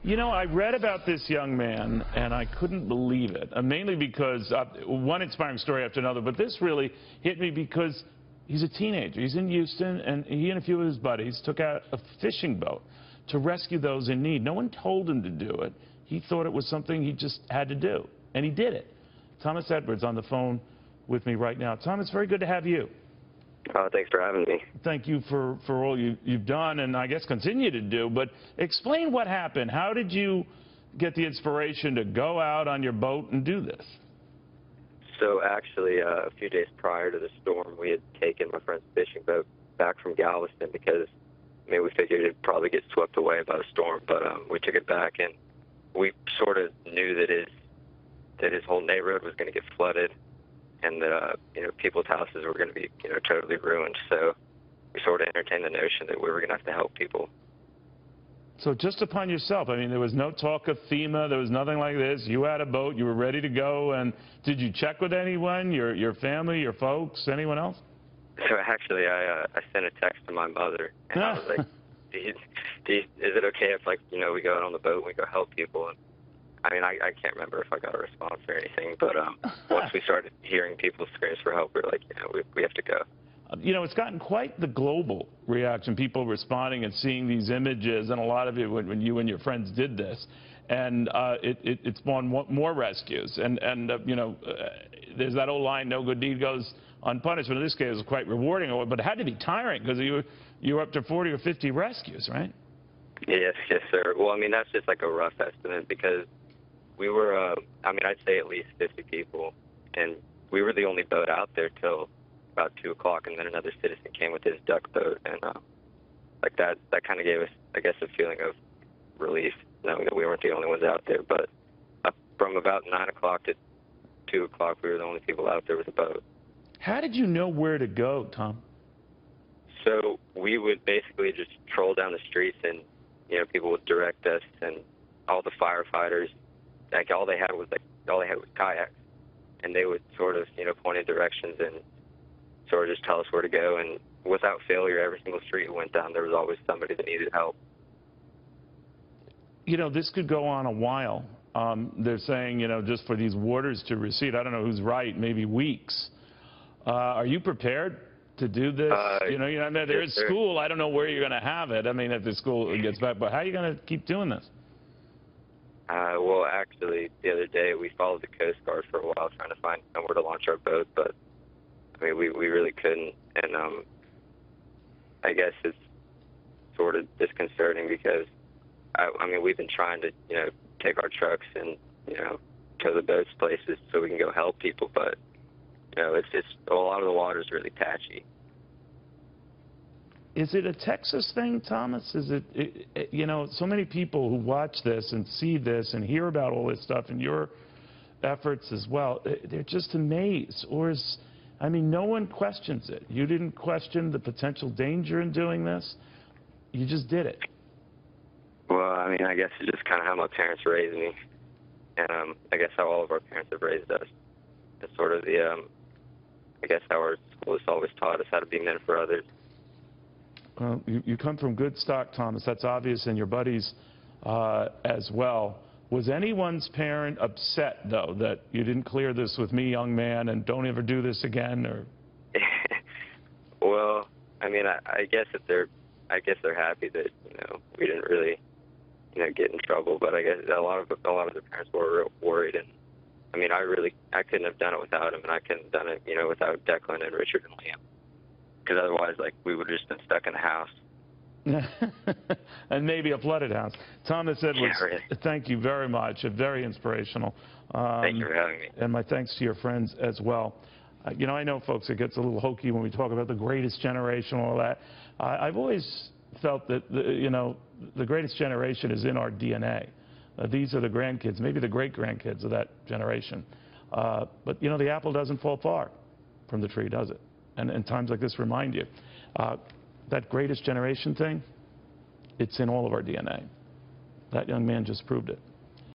You know, I read about this young man, and I couldn't believe it, mainly because one inspiring story after another, but this really hit me because he's a teenager. He's in Houston, and he and a few of his buddies took out a fishing boat to rescue those in need. No one told him to do it. He thought it was something he just had to do, and he did it. Thomas Edwards on the phone with me right now. Tom, it's very good to have you. Thanks for having me. Thank you for all you've done and I guess continue to do. But explain what happened. How did you get the inspiration to go out on your boat and do this? So actually, a few days prior to the storm, we had taken my friend's fishing boat back from Galveston because, I mean, we figured it'd probably get swept away by the storm. But we took it back, and we sort of knew that his whole neighborhood was going to get flooded, and that people's houses were going to be totally ruined. So we sort of entertained the notion that we were going to have to help people. So just upon yourself, I mean, there was no talk of FEMA, there was nothing like this. You had a boat, you were ready to go, and did you check with anyone, your family, your folks, anyone else? So actually, I sent a text to my mother, and I was like, is it okay if, we go out on the boat and we go help people? And I mean, I can't remember if I got a response or anything, but once we started hearing people's screams for help, we were like, we have to go. You know, it's gotten quite the global reaction, people responding and seeing these images, and a lot of it when you and your friends did this, and it's spawned more rescues. And there's that old line, no good deed goes unpunished, but in this case it was quite rewarding, but it had to be tiring because you were up to 40 or 50 rescues, right? Yes, sir. Well, I mean, that's just like a rough estimate because we were, I'd say at least 50 people, and we were the only boat out there till about 2 o'clock, and then another citizen came with his duck boat, and that kind of gave us, I guess, a feeling of relief, knowing that we weren't the only ones out there. But from about 9 o'clock to 2 o'clock, we were the only people out there with a boat. How did you know where to go, Tom? So we would basically just troll down the streets, and people would direct us, and all the firefighters, all they had was kayaks, and they would sort of point in directions and sort of just tell us where to go. And without failure, every single street we went down, there was always somebody that needed help. This could go on a while. They're saying, just for these waters to recede, I don't know who's right, maybe weeks. Are you prepared to do this? There is school. I don't know where you're going to have it. I mean, if the school gets back, but how are you going to keep doing this? Well, actually, the other day we followed the Coast Guard for a while trying to find somewhere to launch our boat, but I mean, we really couldn't, and I guess it's sort of disconcerting because, we've been trying to, take our trucks and, tow the boats places so we can go help people, but, it's just, a lot of the water is really patchy. Is it a Texas thing, Thomas? Is it, so many people who watch this and see this and hear about all this stuff and your efforts as well, they're just amazed, or no one questions it. You didn't question the potential danger in doing this. You just did it. Well, I guess it's just kind of how my parents raised me, and I guess how all of our parents have raised us. It's sort of the, I guess how our school has always taught us how to be men for others. Well, you come from good stock, Thomas. That's obvious, and your buddies as well. Was anyone's parent upset, though, that you didn't clear this with me, young man, and don't ever do this again? Or? Well, I guess they're happy that we didn't really get in trouble, but I guess a lot of the parents were real worried, and I couldn't have done it without him, and I couldn't have done it without Declan and Richard and Liam, because otherwise we would have just been stuck in a house. And maybe a flooded house. Thomas Edwards, yeah, really. Thank you very much. Very inspirational. Thank you for having me. And my thanks to your friends as well. I know, folks, it gets a little hokey when we talk about the greatest generation and all that. I've always felt that, the greatest generation is in our DNA. These are the grandkids, maybe the great-grandkids of that generation. But, the apple doesn't fall far from the tree, does it? And times like this remind you. That greatest generation thing, it's in all of our DNA. That young man just proved it.